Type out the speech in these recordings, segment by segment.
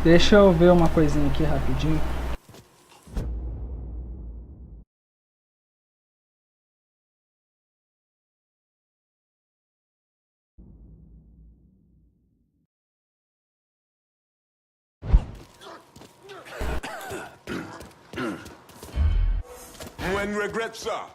Deixa eu ver uma coisinha aqui rapidinho. When regrets are.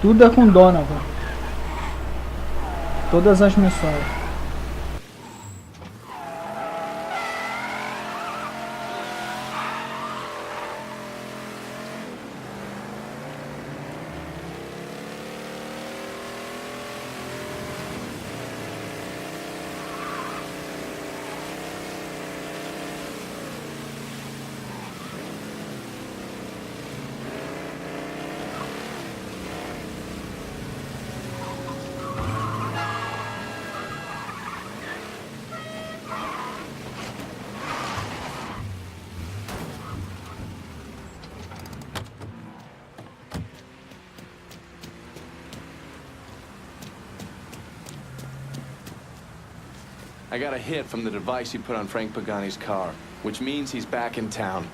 Tudo é com Donavan. Todas as missões. I got a hit from the device you put on Frank Pagani's car, which means he's back in town.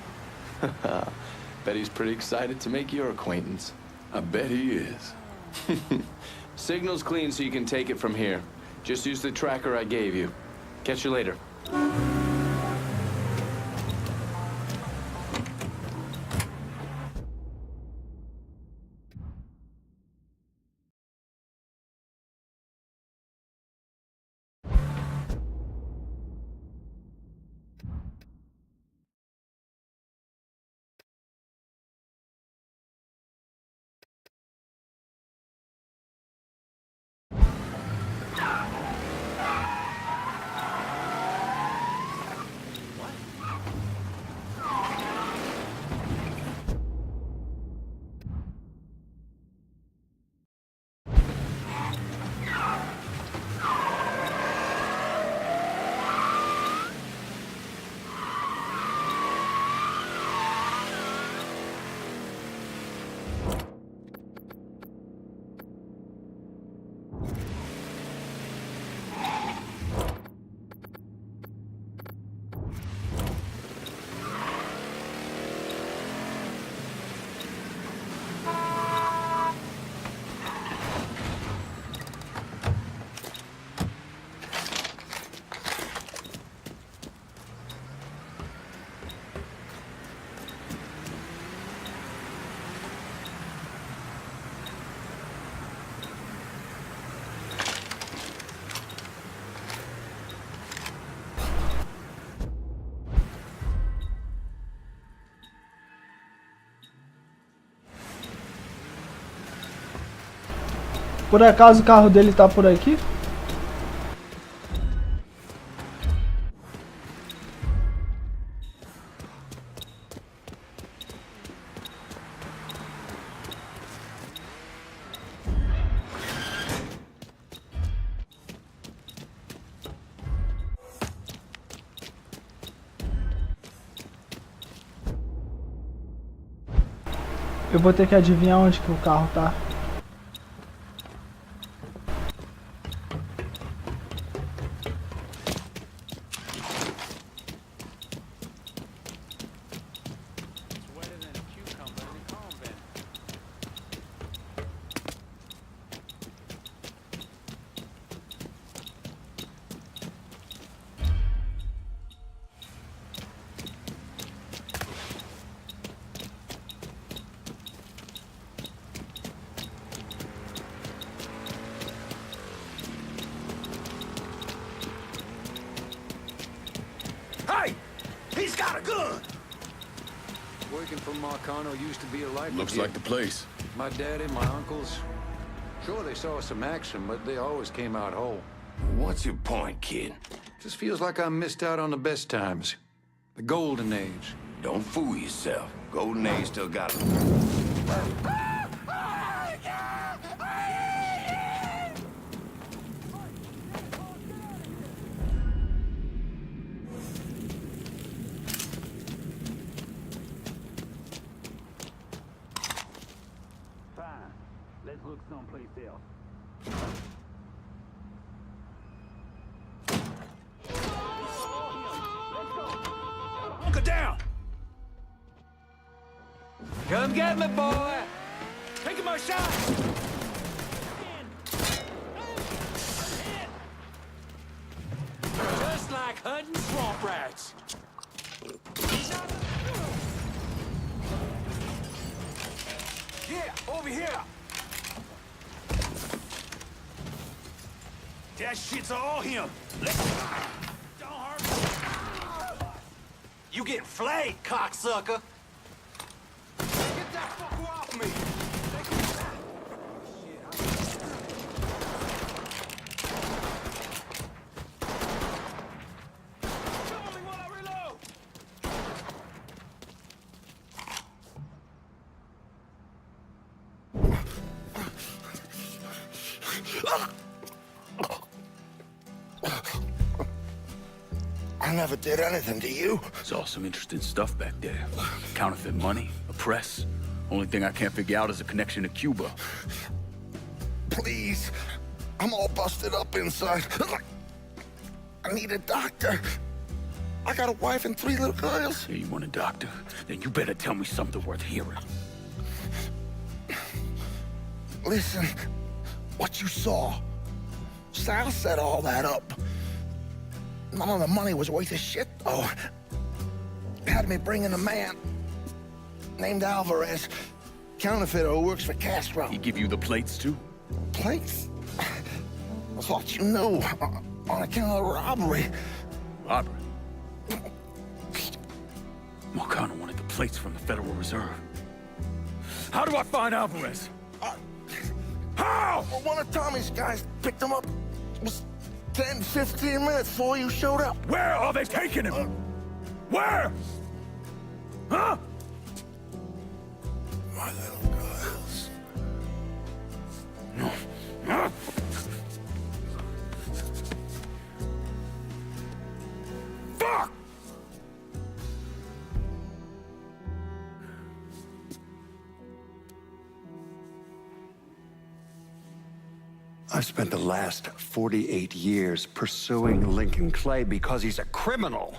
Bet he's pretty excited to make your acquaintance. I bet he is. Signal's clean so you can take it from here. Just use the tracker I gave you. Catch you later. Por acaso o carro dele tá por aqui? Eu vou ter que adivinhar onde que o carro tá. Hey! He's got a gun! Working for Marcano used to be a life. Looks like the place. My daddy, my uncles. Sure, they saw some action, but they always came out whole. What's your point, kid? Just feels like I missed out on the best times. The golden age. Don't fool yourself. Golden Age still got it. Fine. Let's look someplace else. Hunker down! Come get me, boy! Taking my shot! Just like hunting swamp rats. Yeah, over here! That shit's all him! Don't hurt me! You get flayed, cocksucker! Get that fucker off me! Cover me while I reload! I never did anything to you. Saw some interesting stuff back there. Counterfeit money, a press. Only thing I can't figure out is a connection to Cuba. Please. I'm all busted up inside. I need a doctor. I got a wife and 3 little girls. Yeah, you want a doctor? Then you better tell me something worth hearing. Listen, what you saw. Sal set all that up. None of the money was worth a shit, though. Had me bring in a man named Alvarez, counterfeiter who works for Castro. He give you the plates too? Plates? I thought you knew. On account of robbery. Robbery? Marcano wanted the plates from the Federal Reserve. How do I find Alvarez? How? Well, one of Tommy's guys picked him up. It was 10, 15 minutes before you showed up. Where are they taking him? Where? Huh? My little girls. Huh? Fuck! I've spent the last 48 years pursuing Lincoln Clay because he's a criminal.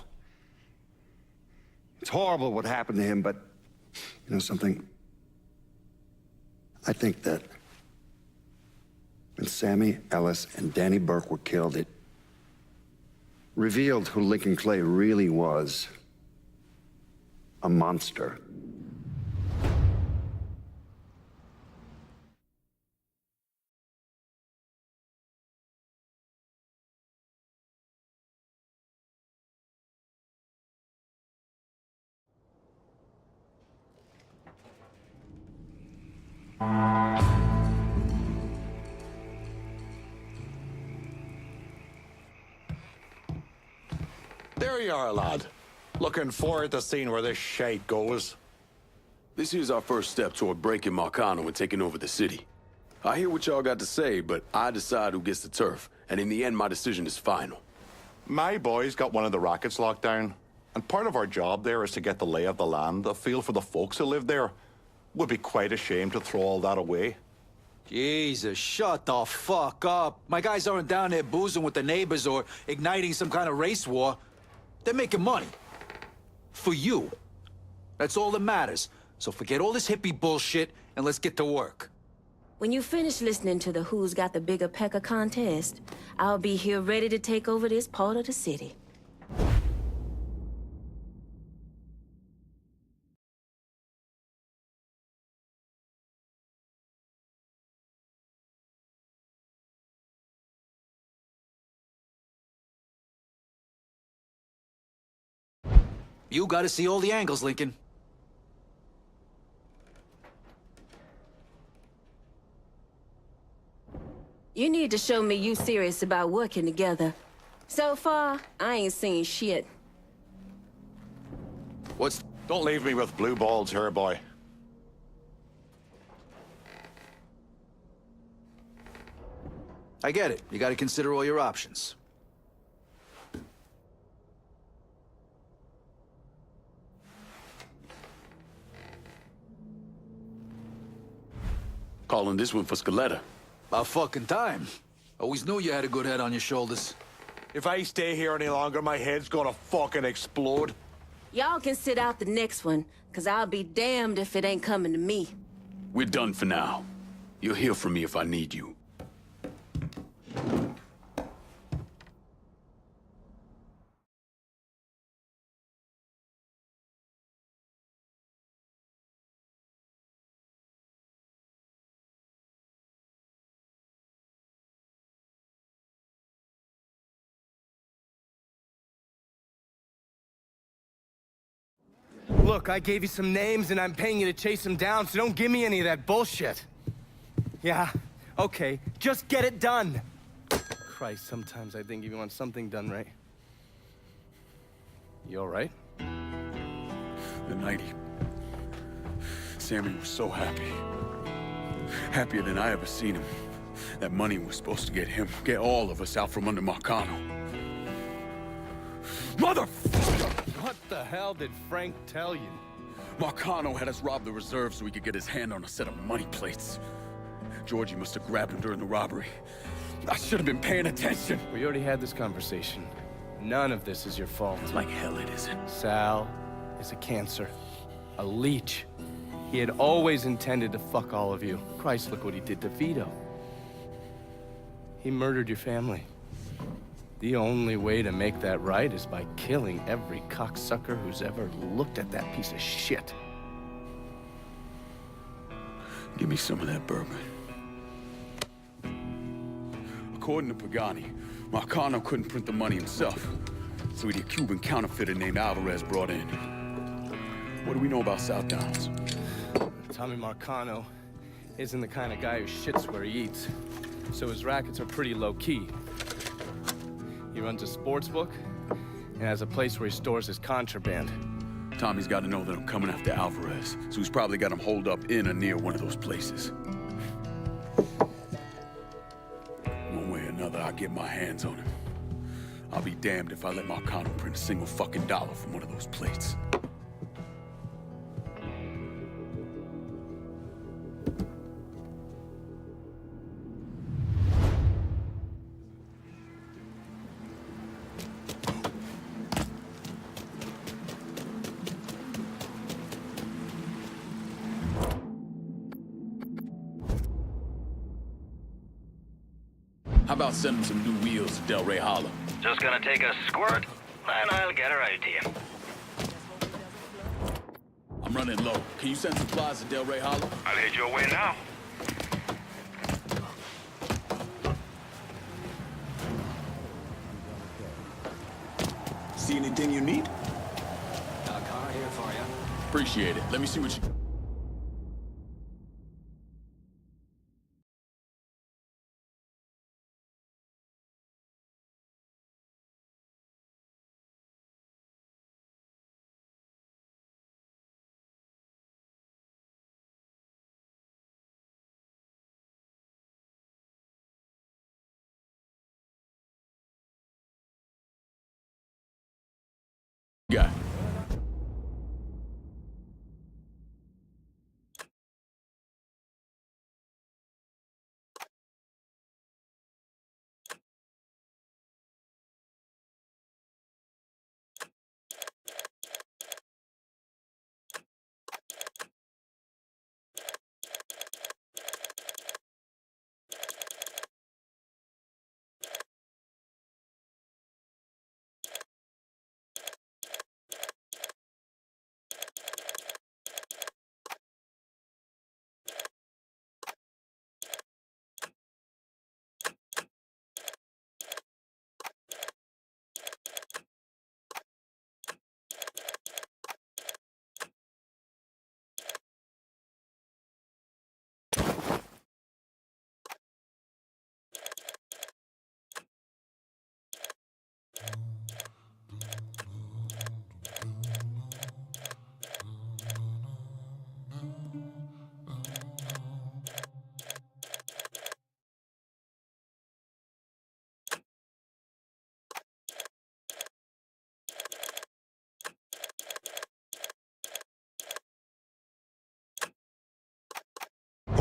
It's horrible what happened to him, but you know something? I think that when Sammy Ellis and Danny Burke were killed, it revealed who Lincoln Clay really was. A monster. There you are, lad. Looking forward to seeing where this shite goes. This here's our first step toward breaking Marcano and taking over the city. I hear what y'all got to say, but I decide who gets the turf, and in the end, my decision is final. My boys got one of the rackets locked down, and part of our job there is to get the lay of the land, a feel for the folks who live there. Would be quite a shame to throw all that away. Jesus, shut the fuck up. My guys aren't down there boozing with the neighbors or igniting some kind of race war. They're making money. For you. That's all that matters. So forget all this hippie bullshit and let's get to work. When you finish listening to the Who's Got the Bigger Pecker contest, I'll be here ready to take over this part of the city. You gotta see all the angles, Lincoln. You need to show me you serious about working together. So far, I ain't seen shit. What's... Don't leave me with blue balls here, boy. I get it. You gotta consider all your options. Calling this one for Scaletta. About fucking time. Always knew you had a good head on your shoulders. If I stay here any longer, my head's gonna fucking explode. Y'all can sit out the next one, cause I'll be damned if it ain't coming to me. We're done for now. You'll hear from me if I need you. Look, I gave you some names and I'm paying you to chase them down, so don't give me any of that bullshit. Yeah, okay, just get it done. Christ, sometimes I think if you want something done right. You all right? The night Sammy was so happy. Happier than I ever seen him. That money was supposed to get all of us out from under Marcano. Motherfucker! What the hell did Frank tell you? Marcano had us rob the reserve so he could get his hand on a set of money plates. Georgie must have grabbed him during the robbery. I should have been paying attention. We already had this conversation. None of this is your fault. Like hell it isn't. Sal is a cancer. A leech. He had always intended to fuck all of you. Christ, look what he did to Vito. He murdered your family. The only way to make that right is by killing every cocksucker who's ever looked at that piece of shit. Give me some of that bourbon. According to Pagani, Marcano couldn't print the money himself, so he had a Cuban counterfeiter named Alvarez brought in. What do we know about South Downs? Tommy Marcano isn't the kind of guy who shits where he eats, so his rackets are pretty low-key. He runs a sports book and has a place where he stores his contraband. Tommy's got to know that I'm coming after Alvarez, so he's probably got him holed up in or near one of those places. One way or another, I'll get my hands on him. I'll be damned if I let Marcano print a single fucking dollar from one of those plates. How about sending some new wheels to Del Rey Hollow? Just gonna take a squirt, and I'll get her out to you. I'm running low. Can you send supplies to Del Rey Hollow? I'll head your way now. See anything you need? Got a car here for you. Appreciate it. Let me see what you... got.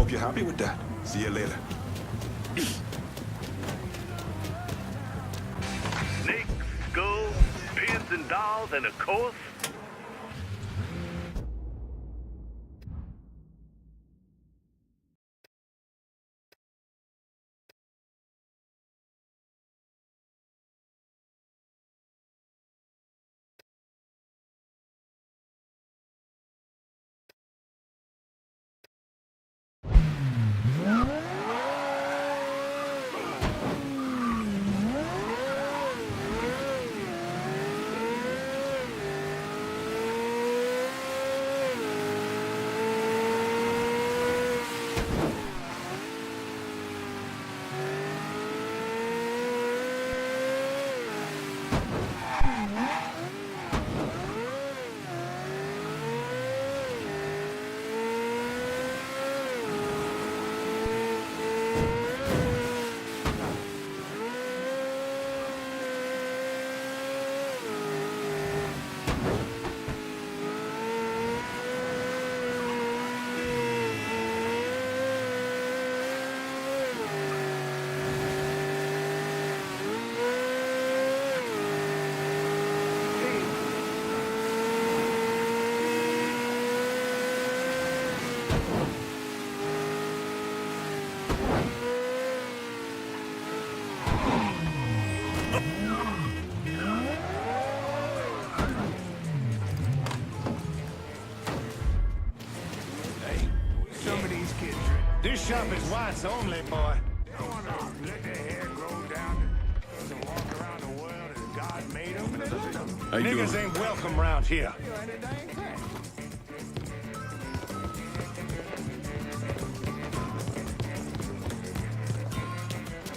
Hope you're happy with that. See you later. Snakes, skulls, pins and dolls, and of course, This shop is whites only, boy. They want to let their hair grow down and walk around the world as God made them. Niggas ain't welcome around here.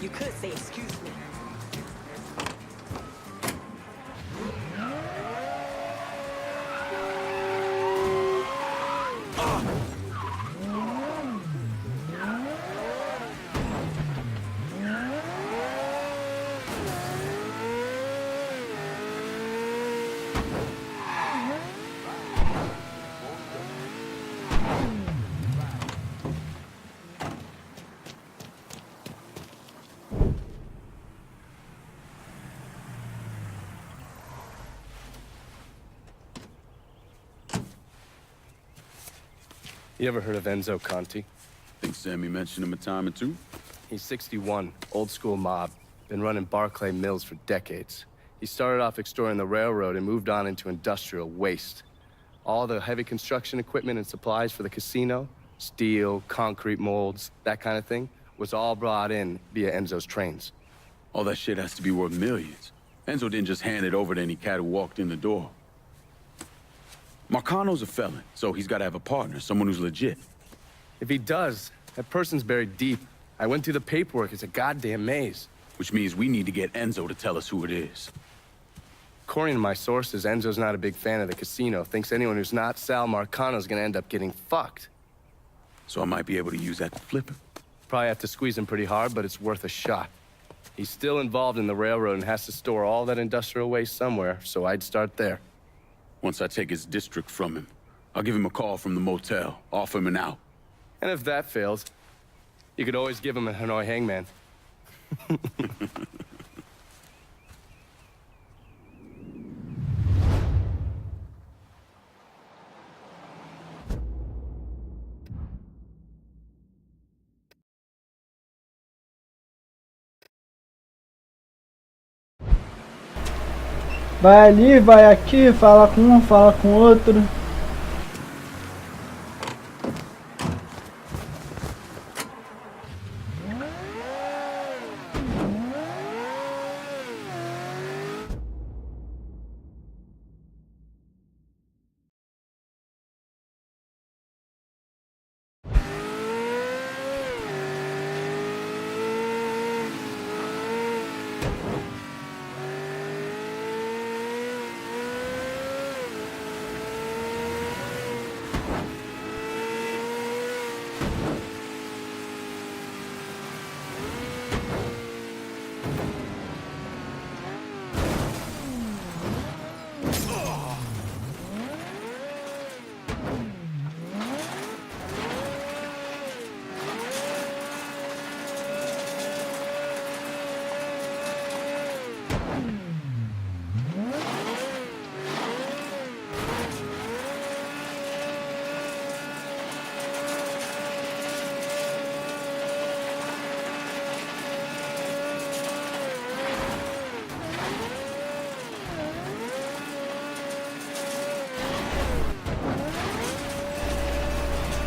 You could say excuse me. You ever heard of Enzo Conti? Think Sammy mentioned him a time or two? He's 61, old school mob. Been running Barclay Mills for decades. He started off exploring the railroad and moved on into industrial waste. All the heavy construction equipment and supplies for the casino, steel, concrete molds, that kind of thing, was all brought in via Enzo's trains. All that shit has to be worth millions. Enzo didn't just hand it over to any cat who walked in the door. Marcano's a felon, so he's got to have a partner, someone who's legit. If he does, that person's buried deep. I went through the paperwork. It's a goddamn maze. Which means we need to get Enzo to tell us who it is. According to my sources, Enzo's not a big fan of the casino. Thinks anyone who's not Sal Marcano's gonna end up getting fucked. So I might be able to use that to flip him. Probably have to squeeze him pretty hard, but it's worth a shot. He's still involved in the railroad and has to store all that industrial waste somewhere, so I'd start there. Once I take his district from him, I'll give him a call from the motel, offer him an out. And if that fails, you could always give him a Hanoi hangman. Vai ali, vai aqui, fala com um, fala com outro.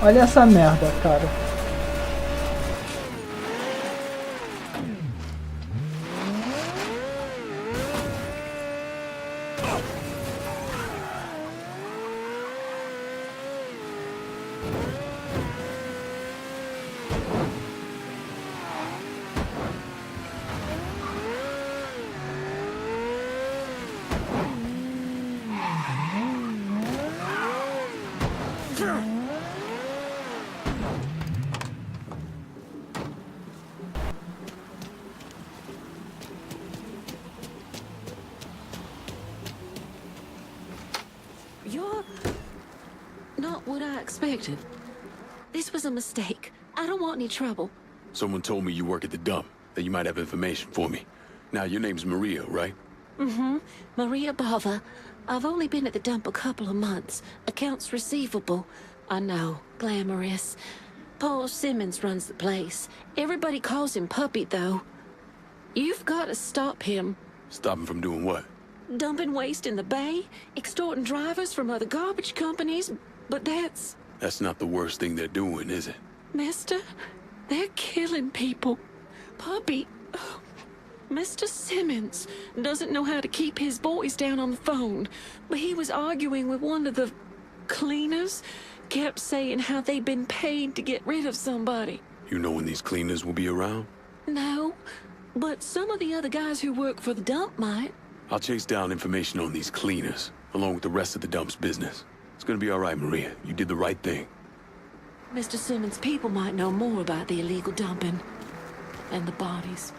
Olha essa merda, cara. You're not what I expected. This was a mistake. I don't want any trouble. Someone told me you work at the dump, that you might have information for me. Now, your name's Maria, right? Mm-hmm. Maria Bava. I've only been at the dump a couple of months. Accounts receivable. I know. Glamorous. Paul Simmons runs the place. Everybody calls him Puppy, though. You've got to stop him. Stop him from doing what? Dumping waste in the bay, extorting drivers from other garbage companies, but that's... That's not the worst thing they're doing, is it? Mister, they're killing people. Puppy... Mr. Simmons doesn't know how to keep his boys down on the phone, but he was arguing with one of the cleaners, kept saying how they'd been paid to get rid of somebody. You know when these cleaners will be around? No, but some of the other guys who work for the dump might. I'll chase down information on these cleaners, along with the rest of the dump's business. It's gonna be all right, Maria. You did the right thing. Mr. Simmons' people might know more about the illegal dumping and the bodies.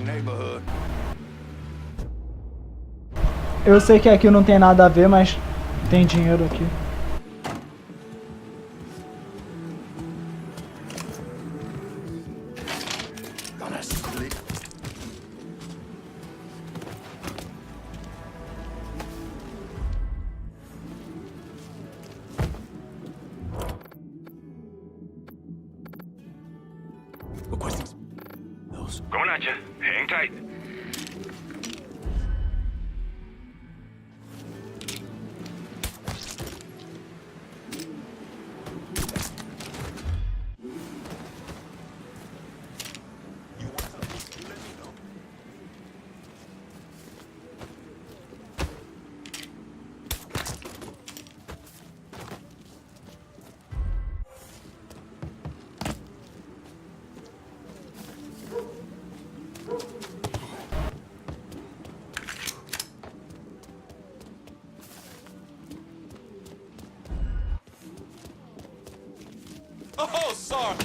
Neighborhood. Eu sei que aqui não tem nada a ver, mas tem dinheiro aqui. Going at you. Hang tight. Oh, sorry.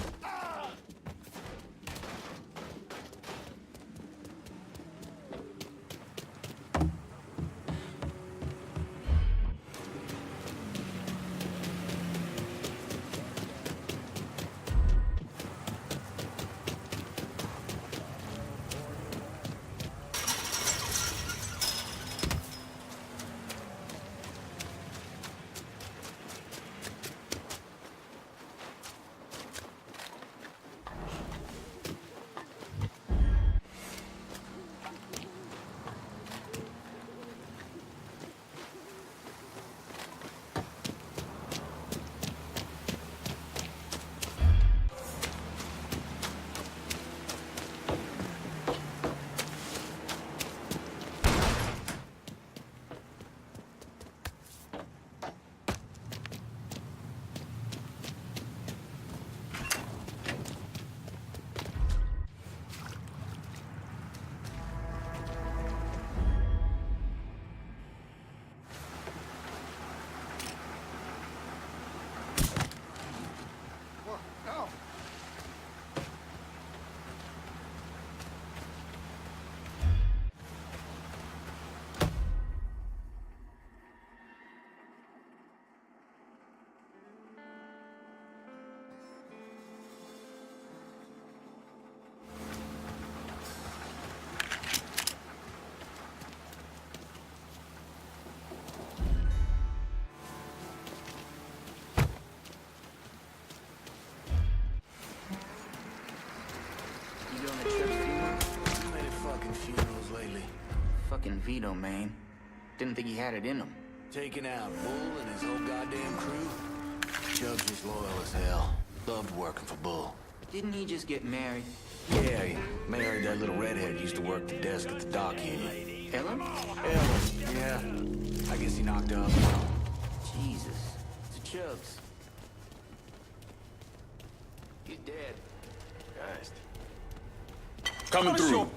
Fucking Vito, man. Didn't think he had it in him. Taking out Bull and his whole goddamn crew? Chubb's just loyal as hell. Loved working for Bull. Didn't he just get married? Yeah, he married that little redhead who used to work the desk at the dock union. Ellen? Ellen, yeah. I guess he knocked her up. Jesus. It's Chubbs. He's dead. Christ. Coming through.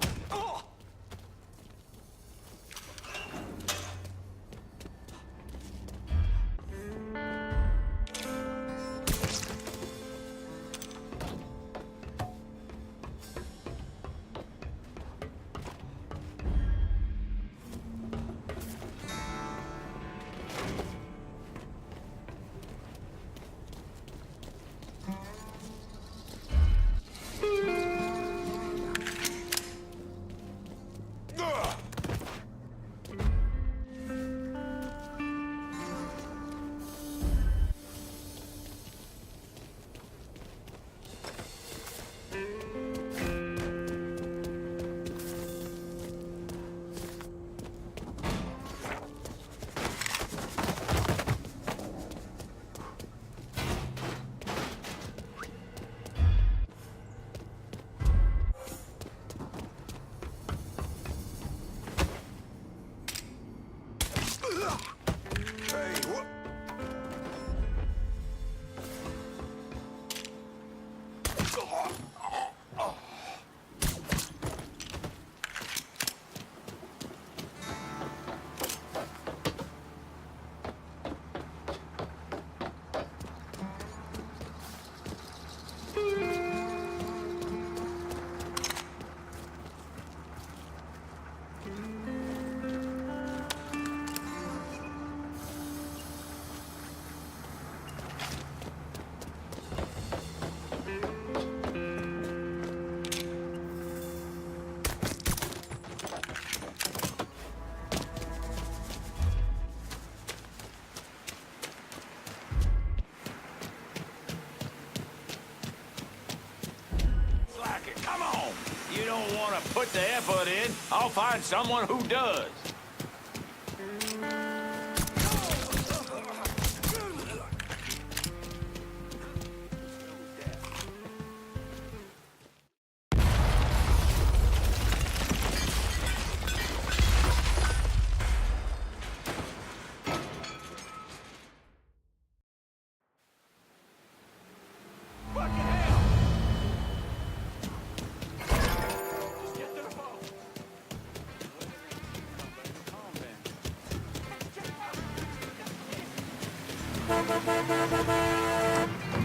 Put the effort in, I'll find someone who does.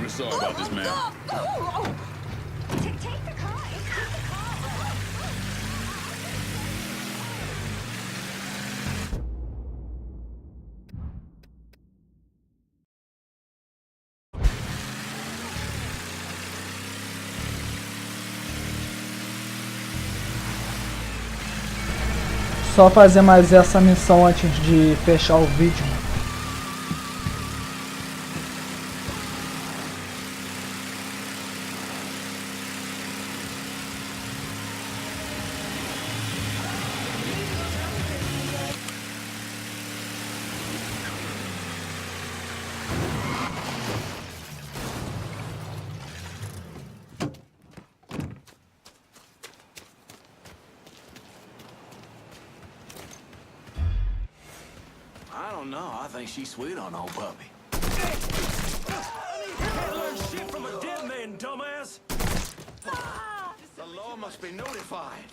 We're sorry about this, man. Take the car. Só fazer mais essa missão antes de fechar o vídeo. I don't know. I think she's sweet on old puppy. Can't learn shit from a dead man, dumbass! The law must be notified.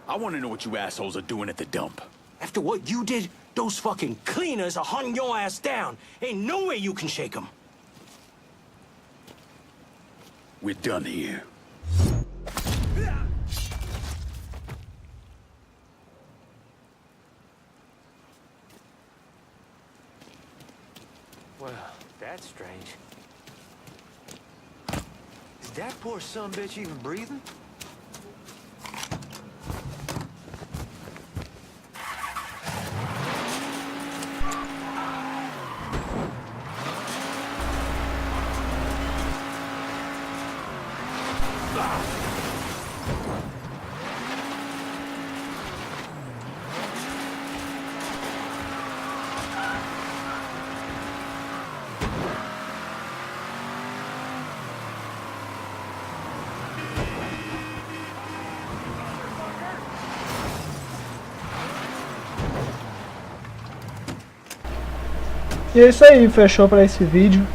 I want to know what you assholes are doing at the dump. After what you did, those fucking cleaners are hunting your ass down. Ain't no way you can shake them. We're done here. Well, that's strange. Is that poor sumbitch even breathing? E é isso aí, fechou para esse vídeo.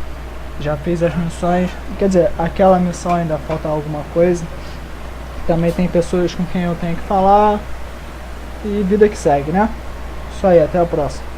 Já fiz as missões, quer dizer, aquela missão ainda falta alguma coisa. Também tem pessoas com quem eu tenho que falar. E vida que segue, né? Isso aí, até a próxima.